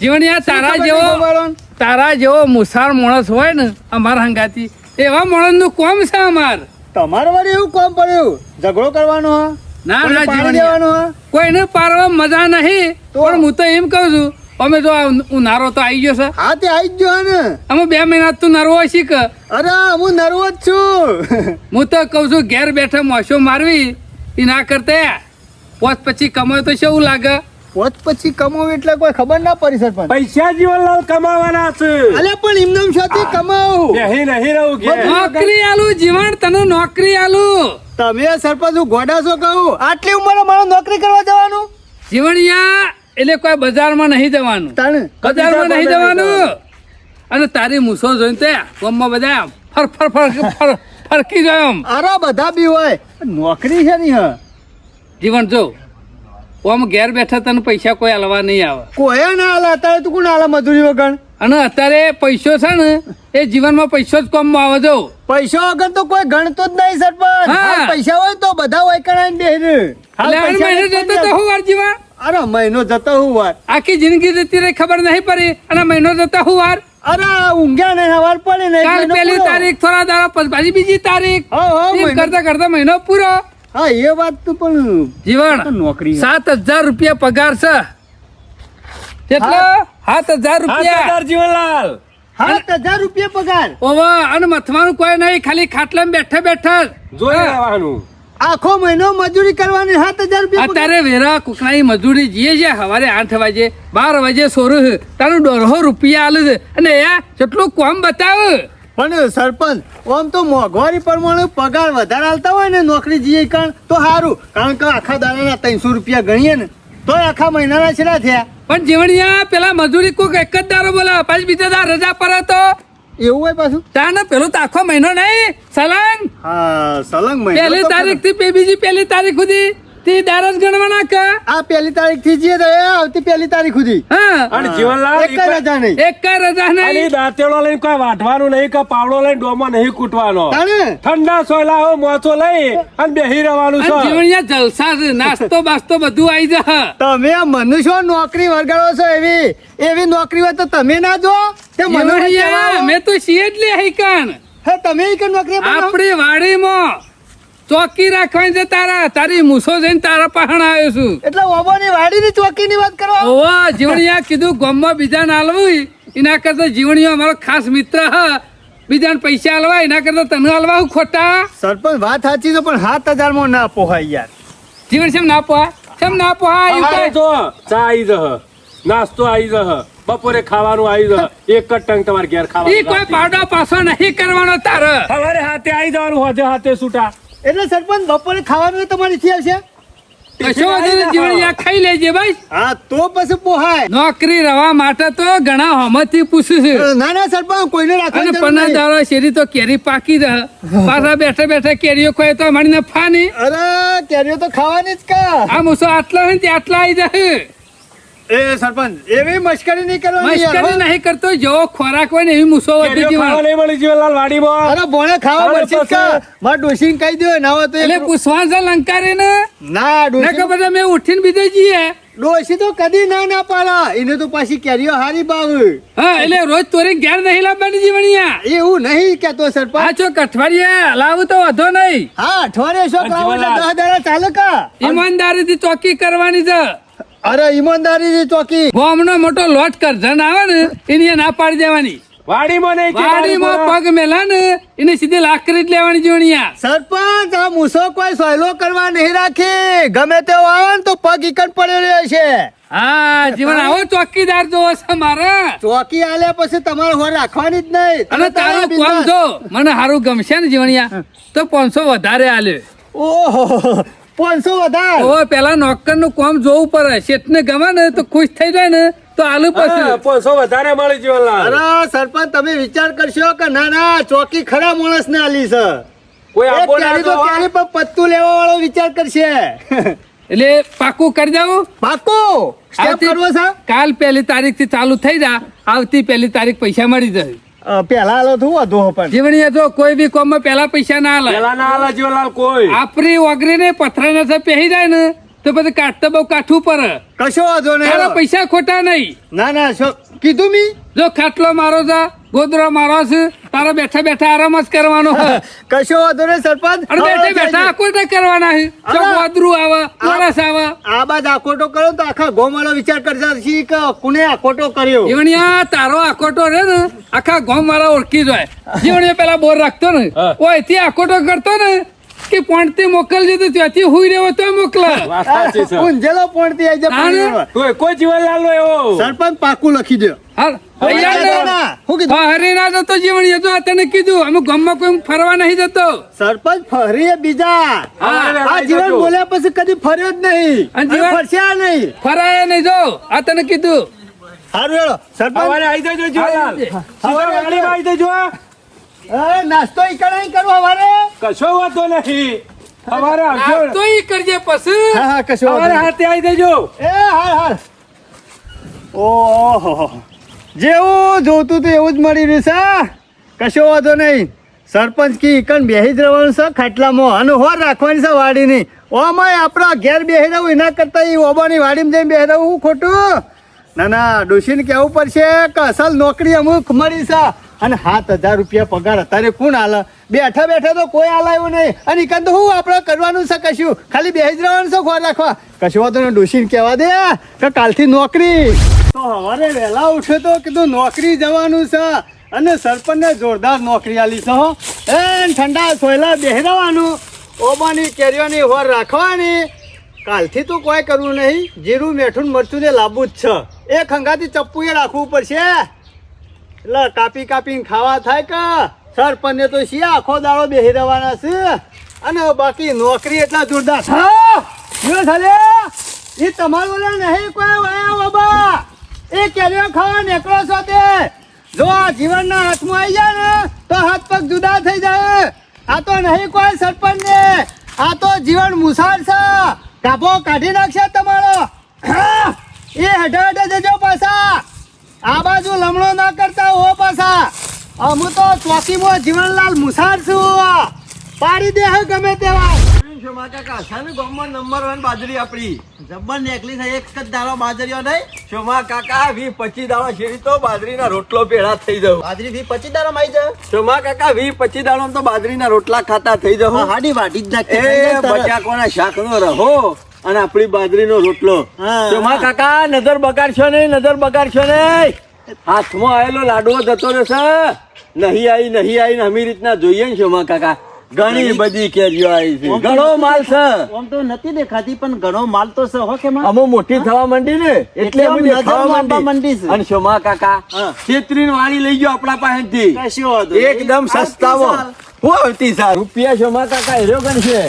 જીવણિયા તારા ખબર જેવો નહીં ખબર. તારા જેવો મુસાર માણસ હોય ને અમારા હંગાતી એવા માણસનું કોમ છે અમાર. તમારે વળી એવું કોમ પડ્યું ઝઘડો કરવાનો હા ના કોઈને ના પાડી જીવણિયા દેવાનો હા કોઈને પારવા મજા નહીં તો? પણ હું તો એમ કહું છું અમે તો આ ઉનાળો તો આવી ગયો છે હા તે આવી જ ગયો ને અમે 2 મહિના તું નરવો શીખ. અરે હું નર્વસ છું હું તો કહું છું ઘેર બેઠા મોસો મારવી એ ના કરતા પોત પછી કમાય તો શું લાગે. પોત પછી કમાવું એટલે કોઈ ખબર ના પડી સરપંચ પૈસા જીવનલાલ કમાવાના છે અલે પણ એમને શાથી કમાવું બેહી નહીં રહું ઘેર. નોકરી આલું જીવન તને નોકરી આલું. તમે સરપંચ હું ગોડા છો કહું આટલી ઉંમરે મારો નોકરી કરવા જવાનું જીવણિયા એટલે કોઈ બજારમાં નહીં જવાનું તાણ બજારમાં નહીં જવાનું અને તારી મૂસો જોઈને તે ગામમાં બધા ફરકી જાય આમ. અરે બધા બી હોય નોકરી છે ને હા જીવન જો આમ ઘેર બેઠા તને પૈસા કોઈ આલવા નહીં આવે કોઈ ના હાલે અત્યારે તું કોણ હાલે મજૂરી વગર અને અત્યારે પૈસો છે ને એ જીવનમાં પૈસો જ કામમાં આવે જો. પૈસા વગર તો કોઈ ગણતો જ નહીં સરપંચ હા. હાલ પૈસા હોય તો બધા હોય કરાઈને બેહી એટલે આ મહિને જતો તો હું વાર જીવન અરે મહિનો જતો હું વાર આખી જિંદગી જતી રહી ખબર નહીં પડી અને મહિનો જતા હું વાર અરે ઊંઘ્યા નહીં સવાર પડી નહીં કાલ પહેલી તારીખ થોડા દાડા પછી પાછી બીજી તારીખ હા, હા, એમ મહિનો. કરતા કરતા મહિનો પૂરો. હા એ વાત તો પણ જીવન નોકરી 7,000 રૂપિયા પગાર છે કેટલો 7,000 રૂપિયા. 7,000 જીવનલાલ 7,000 રૂપિયા પગાર ઓવા અને મથવાનું કોઈ નહીં ખાલી ખાટલામાં બેઠા બેઠા જ. જોઈ હા. રહેવાનું આખો મહિનો મજૂરી કરવાની 7,000 રૂપિયા પગાર. અત્યારે વેરા કુકડાની મજૂરી જઈએ છે સવારે 8 વાગે 12 વાગે સોરું તારું 150 રૂપિયા આલે છે અને એ કેટલું કોમ બતાવ. પણ સરપંચ આમ તો મોંઘવારી પ્રમાણે પગાર વધારે આલતા હોય ને નોકરી જઈએ કારણ તો સારું કારણ કે આખા દાડાના 300 રૂપિયા ગણીએ ને તો આખા મહિનાના છેલ્લા થયા પણ જીવણિયા પેલા મજૂરી કોક એક જ દારો બોલા પાછી બીજા દાર રજા પર હતો એવું હોય પાછું તાને પેલું તો આખો મહિનો નહીં સલંગ હા સલંગ મહિનો પહેલી તો તારીખ થી બીજી પહેલી તારીખ સુધી તે દાર જ ગણવાના કે આ પહેલી તારીખ થી જઈએ તો એ આવતી પહેલી તારીખ સુધી હા અને જીવનલાલ એક રજા નહીં એક કઈ રજા અને નહીં. દાંતેડો લઈને કોઈ વાઢવાનું નહીં કે પાવડો લઈને ડોમાં નહીં કૂટવાનો તાણે ઠંડા સોયલા હો મોચો લઈ અને બેહી રહેવાનું અને છે જીવણિયા જલસા છે નાસ્તો બાસ્તો બધું આવી જા. તમે આ મનુષ્યો નોકરી વરગાડો છો એવી નોકરી હોય તો તમે ના જો તે મનુષ્ય જીવણિયા મેં તો છીએ જ લે હૈકાન હે તમે ઈ કે નોકરી બનાવો? આપણી વાડીમાં ચોકી રાખવાની છે તારી મૂસો જઈને તારા પાહણ આવ્યો છું. એટલે ઓબોની વાડીની ચોકીની વાત કરો ઓવા જીવણિયા કીધું ગામમાં બીજાને આલવું એના કરતા જીવણિયો અમારો ખાસ મિત્ર હ બીજાને પૈસા આલવા એના કરતા તને આલવા હું ખોટા. સરપંચ વાત સાચી છે પણ 7,000 માં ના પોહાય યાર જીવણ શેમ ના પોહા શેમ ના પોહા એવું હવે કાંઈ? જો ચા આવી જહ નાસ્તો આવી જહ બપોરે ખાવાનું આવી જહ એક જ ટંગ તમારે ઘેર ઈ ખાવાનું કોઈ પાવડો પાછો નહીં કરવાનો તારે. સવારે હાથે આવી જવાનું હોજે હાથે છૂટા એટલે સરપંચ બપોરે ખાવાનું હોય તમારી થી આવશે કશો વાંધો નહીં, જીવણિયા ખાઈ લેજે ભાઈ. હા તો પછી પોહાય નોકરી રવા માટે તો ઘણા હોમથી પૂછ્યું છે ના ના સરપંચ કોઈને અને રાખવાની જરૂર પના નહીં. દાડો શેરી તો કેરી પાકી રહે પાછા બેઠા બેઠા કેરીઓ ખોય તો મારી નફા નહીં. અરે કેરીઓ તો ખાવાની જ કા આ મૂસો આટલા હોય ને તે આટલા આવી જાય. એ સરપંચ એવી મશ્કરી નહીં કરવાની યાર, મસ્કરી હો. નહીં કરતો જેવો ખોરાક હોય ને એવી મૂસો વધી કેરીઓ ખાવા જીવન. નહીં મળી જીવનલાલ વાડીમાં અરે ભોણે ખાવા અરે પડશે જ કા મારા ડોશીને કહી દો ના હોય તો એટલે પૂછવા છે લંકારે ને ના ના ડોશી ખબર મેં ઉઠીને બીજો જઈએ ડોશી તો કદી ના પાડે એને તો પાછી કેરીઓ હારી ભાવ હા એટલે રોજ તોરી ઘેર નહીં લાવવાની જીવણિયા એવું નહીં કેતો સરપંચ આ છો કઠવાડિયા લાવું તો વધો નહીં હા અઠવાડિયે શોખ લાવો એટલે 10 દાડા ચાલે કા ઈમાનદારીથી ચોકી કરવાની છે અરે ઈમાનદારી ચોકી ગામનો મોટો લોટ કરજણ આવે ને એની ના પાડી દેવાની વાડીમાં નહીં કે વાડીમાં પગ મેલા ને એને સીધી લાકડી જ લેવાની જીવણિયા સરપંચ આ મૂસો કોઈ સોયલો કરવા નહીં રાખી ગમે તેવો આવે ને તો પગ ઈકન પડ્યો રહે છે હા જીવન આવો ચોકીદાર જોવો છે મારા ચોકી આલ્યા પછી તમારે હોર રાખવાની જ નહીં અને તારું કામ જો મને સારું ગમશે ને જીવણિયા તો 500 વધારે આલ્યો ઓહો 500 વધારે ઓ પેલા નોકર નું કામ જોવું પડે શેઠને ગમે ને તો ખુશ થઈ જાય ને તો આલુ પછી 500 વધારે મળી જીવનલાલ અરે સરપંચ તમે વિચાર કરશો કે ના ચોકી ખરા માણસ ને આલી છે કોઈ એક આપો ના કેરી તો તો કેરી પર પત્તું લેવા વાળો વિચાર કરશે એટલે પાકું કરી દઉં પાકું સ્ટેપ કરવો છે કાલ 1 તારીખ થી ચાલુ થઈ જા આવતી 1 તારીખ પૈસા મળી જશે પેલા આલો તું વધુ પણ જીવણીએ તો કોઈ બી કોમ માં પેલા પૈસા ના આલે પેલા ના આલા જીવનલાલ કોઈ આપરી ઓગરી ને પથરા ને પહેરી જાય ને તો પછી કાઢતા બહુ કાઠું પડે કશો વાંધો તારા નહીં પૈસા ખોટા નહીં ના શું કીધું મી જો ખાટલો મારો છે ગોદરો મારો છે તારા બેઠા બેઠા આરામ જ કરવાનો છે. કશો વાંધો નહીં સરપંચ અને બેઠા બેઠા આકોટા કરવાના છે જો ગોદરું આવે માણસ આવે આ બાદ આકોટો કરો તો આખા ગોમાળો વિચાર કરતા છીએ કે કોને આકોટો કર્યો જીવણિયા તારો આકોટો રે ને આખા ગામ મારા ઓળખી જાય જીવણીએ પેલા બોર રાખતો ને ઓયથી આકોટો કરતો ને કે પોણથી મોકલજો તો ત્યાંથી હુઈ રહ્યો તો મોકલા વાત સાચી છે ઊંઝેલો પણ થી આઈ જા કોઈ જીવનલાલ નો એવો સરપંચ પાકું લખી દો હું કીધું હરીના જતો જીવણીએ તો આ તને કીધું અમે ગામમાં કોઈ ફરવા નહીં જતો સરપંચ ફરીએ બીજા આ જીવન બોલ્યા પછી કદી ફર્યો જ નહીં અને જીવન- ફરશે નહીં ફરાય નહીં જો આ તને કીધું સારું હેડો સરપંચ સવારે આવી જજો જીવનલાલ સવારે વાડીમાં આવી જજો નાસ્તો ઈ કરો હવારે કશો વાતો નહીં સવારે આવજો તો ઈ કરજે પછી હા કશો સવારે હાથે આવી જજો એ હાલ ઓહો જેવું જોતું તો એવું જ મળી રહ્યું છે કશો વાંધો નહીં સરપંચ કી ઈકન બેહી જ રહેવાનું છે ખાટલામાં અને હોર રાખવાની છે વાડીની ઓમાં આપણા ઘેર બેહી રહું એના કરતા એ ઓબાની વાડીમાં જઈને બેહી રહું હું ખોટું ના ડોશીને કહેવું પડશે કે અસલ નોકરી અમુક મળી છે અને 7,000 રૂપિયા પગાર અત્યારે કોણ હાલે બેઠા બેઠા તો કોઈ હાલાયું નહીં અને ઈકન તો હું આપણે કરવાનું છે કશું ખાલી બેહી જ રહેવાનું છે ખોર રાખવા કશું વાંધો નહીં ડોશીને કહેવા દે કે કાલથી નોકરી તો સવારે વહેલા ઉઠ્યો તો કીધું નોકરી જવાનું છે અને સરપંચને જોરદાર નોકરી આલી છે હો એ ઠંડા સોયલા બેહરાવાનું ઓબાની કેરીઓની હોર રાખવાની કાલથી તો કોઈ કરવું નહીં જીરું મેઠું મરચું ને લાવવું જ છે એક હંગાથી ચપ્પુએ રાખવું પડશે એટલે કાપીને ખાવા થાય કે સરપંચને તો શી આખો દાડો બેહી રહેવાના છે અને બાકી નોકરી એટલા જોરદાર એ તમારું નહીં કોઈ વાયા બાબા એ કેરીઓ ખાવા નીકળો છો તે જો આ જીવનના હાથમાં આવી જાય ને તો હાથ પગ જુદા થઈ જાય આ તો નહીં કોઈ સરપંચ ને આ તો જીવન મુસાર છે કાપો કાઢી નાખશે તમારો એ હટે જજો પાછા આ બાજુ લમણો ના કરતા હો પાછા હું તો ચોકીમાં જીવનલાલ મુસાર છું પાડી દે હે ગમે તેવા બાજરી આપડી જબ્બર નીકળી છે એક જ દાડો બાજરીઓ નહીં શોમા કાકા 20-25 દાડા શેરી તો બાજરીના રોટલો ભેળા થઈ જાવ બાજરી 25 દાડો માં આવી જાય શોમા કાકા 20-25 દાડા તો બાજરીના રોટલા ખાતા થઈ જાવ હાડી વાટી જ એ નાખી બટાકોના શાકનો રહો અને આપણી બાજરીનો રોટલો હા. શોમા કાકા નજર બગાડશો નહીં હાથમાં આવેલો લાડવો જતો રહેશે નહીં આવી ને અમી રીતના જોઈએ ને શોમા કાકા ઘણી બધી કેરીઓ આવી છે ઘણો માલ છે આમ તો નથી દેખાતી પણ ઘણો માલ તો છે હો કે માં અમો મોટી થવા માંડી ને એટલે આમ બધી નજરમાં ખાવા આવવા માંડી છે. અને શોમા કાકા હા. છેતરીને વાળી લઈ ગયો આપણા પાસેથી કશો વાંધો નહીં. એકદમ સસ્તામાં હું આવતી સાર રૂપિયા શોમા કાકા હેરો ગણશે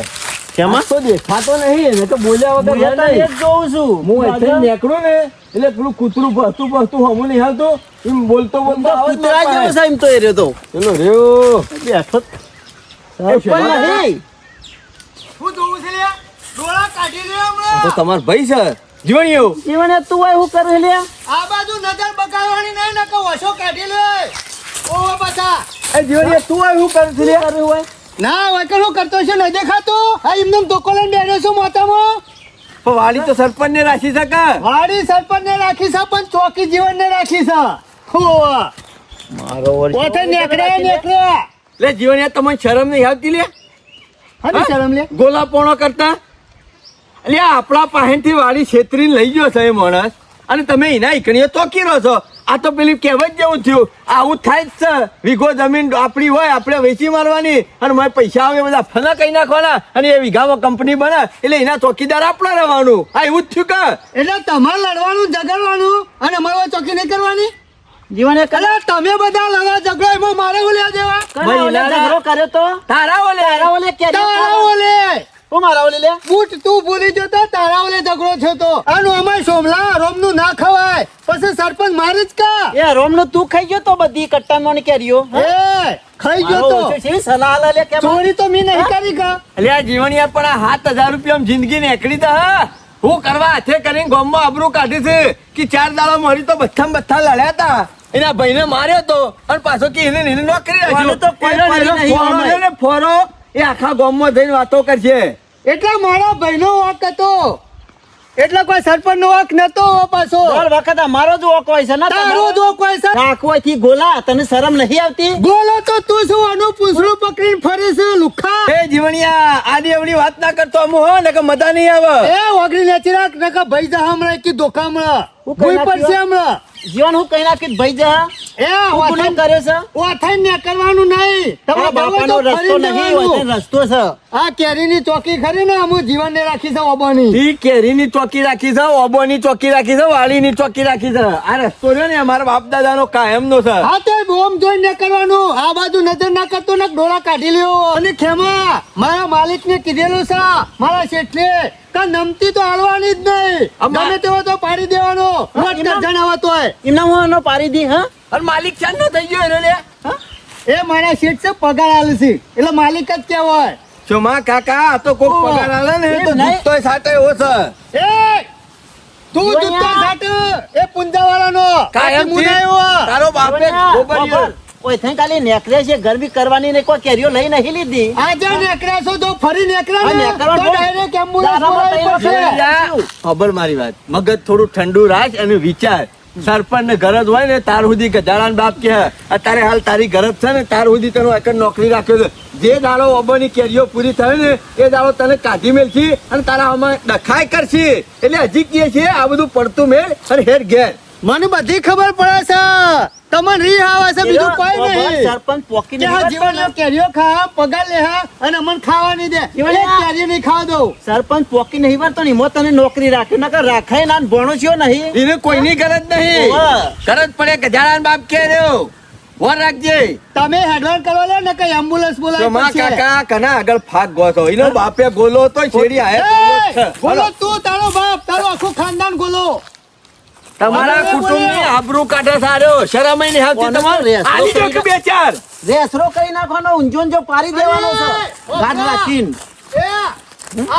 કેમાં? આ તો દેખાતો નહીં ને તો બોલ્યા હું વગર તો એ જ જોઉં છું હું અહીંથી નીકળું ને એટલે પેલું કૂતરું બસતું હમું નહીં હાલતું એમ બોલતો આવે જ કૂતરા ના જેવો પાડે. છે એમ તો એ રહ્યો તો પેલો રહ્યો બેઠો સાહેબ, શોમા પણ કાકા, નહીં શું જોવું છે લ્યા ડોળા કાઢી લ્યો હમણાં તો તમારો ભાઈ છે જીવણીઓ જીવને તું હોય હું કરું લે આ બાજુ નજર બગાડવાની નહીં નકો વશો કાઢી લે ઓ બતા એ જીવણીઓ તું આ શું કરું છું લે? કરું હોય ના વકર હું કરતો છે ન દેખાતું આ એમને ધોકો લઈને બેઠો છું માતામાં પણ વાડી તો સરપંચ ને રાખી શકે. વાડી સરપંચ ને રાખી છે પણ ચોકી જીવન ને રાખી છે. હોવા. ઓથે નેકળે. લે જીવન યાર તમને શરમ નહીં આવતી લે? હાની શરમ લે? ગોલા પોણો કરતા એટલે આપણા પાસેથી વાડી છેતરીને લઈ ગયો છે એ માણસ, અને તમે એના ઈકણીઓ તોકી રહ્યો છો. આ તો પેલી કહેવત જેવું થયું. આવું થાય જ છે. વીઘો જમીન આપણી હોય આપણે વેચી મારવાની, અને મારે પૈસા આવે બધા ફના કહી નાખવાના, અને એ વીઘામાં કંપની બને એટલે એના ચોકીદાર આપણે રહેવાનું. આ એવું જ થયું કે એટલે તમારે લડવાનું ઝઘડવાનું અને અમારે ચોકી નહીં કરવાની. જીવને અરે તમે બધા લડવા ઝઘડો એમાં મારે ઓલ્યા દેવા. ઝઘડો કર્યો તો તારા ઓલે તારા ઓલે હું મારા ઓલે લે બૂટ તું ભૂલી જતો, તારા ઓલે ઝઘડો થયો તો. આનું અમારે સોમલા રોમનું ના ખવાય, પછી સરપંચ મારી જ કા. એ રોમ નું તું ખાઈ ગયો તો બધી કટ્ટામાં કેરીઓ એ ખાઈ ગયો તો સલાહ લે કે ચોરી તો મેં નહીં કરી કા. એટલે આ જીવણીયા પણ આ 7,000 રૂપિયા જિંદગી નીકળી દે. હું કરવા હાથે કરીને ગામમાં આબરૂ કાઢી છે કે 4 દાડા મારી તો બધા લડ્યા હતા. એના ભાઈને માર્યો તો, અને પાછો કે એને નોકરી કોને તો કોઈ પડી નહીં આમાં. ફોરો એ આખા ગામમાં જઈને વાતો કરશે. એટલે મારા ભાઈનો વાંક હતો, એટલે કોઈ સરપંચ નો વાંક નતો પાછો. દર વખત અમારો જ ઓક હોય છે ને તારો જો કોઈ સર રાખવાથી ગોલા તને શરમ નહીં આવતી? બોલો તો તું શું આનું પૂંછડું પકડીને ફરે છે લુખા. એ જીવણિયા આડી એવડી વાત ના કરતો અમુ હો ને કે મજા નહીં આવે. એ ઓગળી નેચી રાખ ને કે ભાઈ જા હમણાં કે ધોકા હમણાં હું કોઈ કઈ પડશે હમણાં. જીવન હું કઈ નાખી ભાઈ જા એ હું ગુનો કર્યો છે? ઓથાઈ ને કરવાનું નહીં. તારા બાપાનો રસ્તો નહીં હોય તે રસ્તો છે. આ કેરીની ચોકી ખરી ને અમુ જીવન ને રાખી છે ઓબાની. ઈ કેરીની ચોકી રાખી છે, ઓબોની ચોકી રાખી છે, વાડીની ચોકી રાખી છે. આ રસ્તો રહ્યો ને અમારા બાપ દાદાનો કાયમનો છે. હા તો બોમ જોઈને ને કરવાનું. આ બાજુ નજર ના કરતો ને ડોળા કાઢી લ્યો. અને ખેમા મારા માલિક ને કીધેલું છે, મારા શેઠને કે નમતી તો હાલવાની જ નહીં. ગમે તેવો તો પાડી દેવાનો. રોજ કરજણ આવતો હોય એમના હું આનો પાડી દી. હા અને માલિક ચાંદ નો થઈ ગયો એને લે. એ મારા શેઠ છે પગાર આલે છે એટલે માલિક જ કહેવાય. ચોમા કાકા આ તો કોક પગાર આલે ને તો નહીં. દૂધ સાટે એવો છે. એ તું દૂધ તો સાટ એ પુંજાવાળાનો કાયમ મુનાયો. તારો બાપે ગોબરિયો. કોઈ થઈ ખાલી નેકળે છે ગરબી કરવાની ને કોઈ કેરીઓ લઈ નહીં લીધી. આજે નેકળ્યા છો તો ફરી નેકળ્યા આ ને નેકળવાનું તો ડાયરેક્ટ એમ્બ્યુલન્સ દારામાં બોલાવી તૈયાર પડશે. છે. ખબર મારી વાત, મગજ થોડું ઠંડુ રાખ અને વિચાર. સરપંચ ને ગરજ હોય ને તાર સુધી ગજાળાન બાપ કે અત્યારે હાલ તારી ગરજ છે ને તાર સુધી તને એક નોકરી રાખ્યો છે. જે દાડો ઓબોની કેરીઓ પૂરી થાય ને એ દાડો તને કાઢી મેલશી અને તારા આમાં ડખાઈ કરશી. એટલે હજી કહે છે આ બધું પડતું મેળ અને હેર ઘેર. મને બધી ખબર પડે છે. તમને રી આવે છે બીજું કોઈ નહીં. સરપંચ પોકી કે આ જીવનનો કેરીઓ ખા પગાર લે હા અને મને ખાવા નહીં દે. એક કેરી નહીં ખાવા દઉં. સરપંચ પોકી નહીં વાર તો નિમો તને નોકરી રાખ્યો નકર રાખાય ના ભણો છો નહીં. એને કોઈની ગરજ નહીં. ઓવે. ગરજ પડે ગજાળાન બાપ કે રહ્યો વર રાખજે. તમે હેડવાન કરવા લે ને કઈ એમ્બ્યુલન્સ બોલાવી ચોમા પડશે. કાકા કના આગળ ફાક ગોતો એનો બાપે ગોલો તો શેરી આયા એ, બોલો તું તારો બાપ તારો આખું ખાનદાન બોલો. તમારા બોલે, કુટુંબની બોલે. આબરૂ કાઢે સારો શરમ નહીં આવતી કોને તમારે. રેસ તો આલી દો કે બે ચાર. રેસરો કરી નાખવાનો ઊંઝો ઊંઝો પાડી દેવાનો છે અરે, ગાઢ રાખીને. એ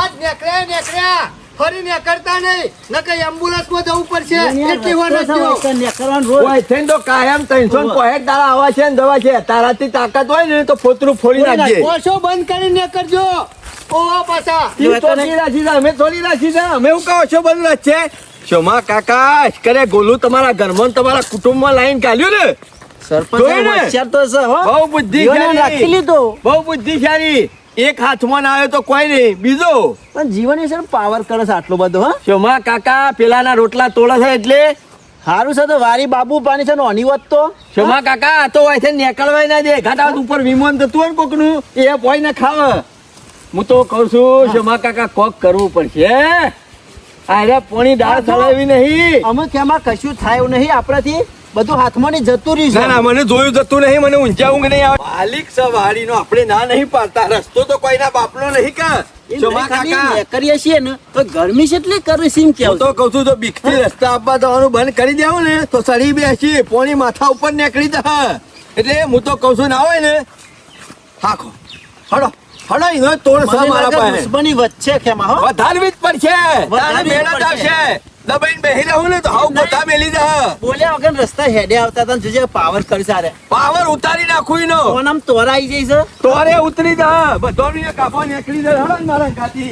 આજ નેકળ્યા ફરી નેકળતા નહીં ન કઈ એમ્બ્યુલન્સ માં જવું પડશે. એટલી વાર નથી. નેકરવાનું રોજ. ઓય થઈને તો કાયમ 365 દાડા આવા છે ને દવા છે. તારાથી તાકાત હોય ને તો ફોતરું ફોડી નાખજે. ઓછો બંધ કરીને નેકળજો. ઓવા પાછા ઈ ચોકી રાખી છે, અમે થોડી રાખી છે. અમે એવું કહો છો બધું છે. શોમા કાકા કરે ગોલું તમારા ઘરમાં ને તમારા કુટુંબમાં લાઈન કાઢ્યું ને. સરપંચ જોયું ને? હોશિયાર તો છે હો. બહુ બુદ્ધિ જીવને રાખી લીધો. બહુ બુદ્ધિશાળી. એક હાથમાં ના આવ્યો તો કોઈ નહીં બીજો. પણ જીવન સર પાવર કરે છે આટલો બધો. હા શોમા કાકા પેલાના રોટલા તોડે છે એટલે સારું છે તો વારી બાબુ પાણી છે ને ઓની વાત તો. શોમા કાકા આ તો હોય છે નીકળવાય ના દે. ઘાટા ઉપર વિમાન જતું હોય ને કોકનું એ પોઈ ને ખાવ. હું તો કઉ છું શોમા કાકા કોક કરવું પડશે. અરે પોણી દાળ ચલાવી નહીં. અમે કેમાં કશું થાય એવું નહીં આપણાથી. બધું હાથમાં ની જતું રહ્યું ના ના મને જોયું જતું નહીં. મને ઊંચા ઊંઘ નહીં આવે. માલિક સવારી નો આપણે ના નહીં પાડતા. રસ્તો તો કોઈના બાપનો નહીં કા. શોમા કાકા કરીએ છીએ ને તો ગરમી છે એટલી કરવી સીમ હું કેવું. તો કઉ છું તો બીકથી રસ્તા આપવા જવાનું બંધ કરી દેવું ને તો સડી બેસી પોણી માથા ઉપર નીકળી જા. એટલે હું તો કઉ છું ના હોય ને હાખો હડો હડો એનો તોડ છે મારા પાસે. દુશ્મની વચ્ચે ખેમા હો. વધારવી જ પડશે. તારે વધારવી જ મહેનત પડશે. આવશે. દબાઈને બેહી રહું ને તો હાવ ગોતા મેલી જા. બોલ્યા વગર રસ્તા હેડે આવતા હતા ને જોજે પાવર કરી સારે. પાવર ઉતારી નાખું એનો. ફોન આમ તોરાઈ જાય છે. તોરે ઉતરી જા. બધો કાપો નીકળી જાય. હડો ને મારા ગાતી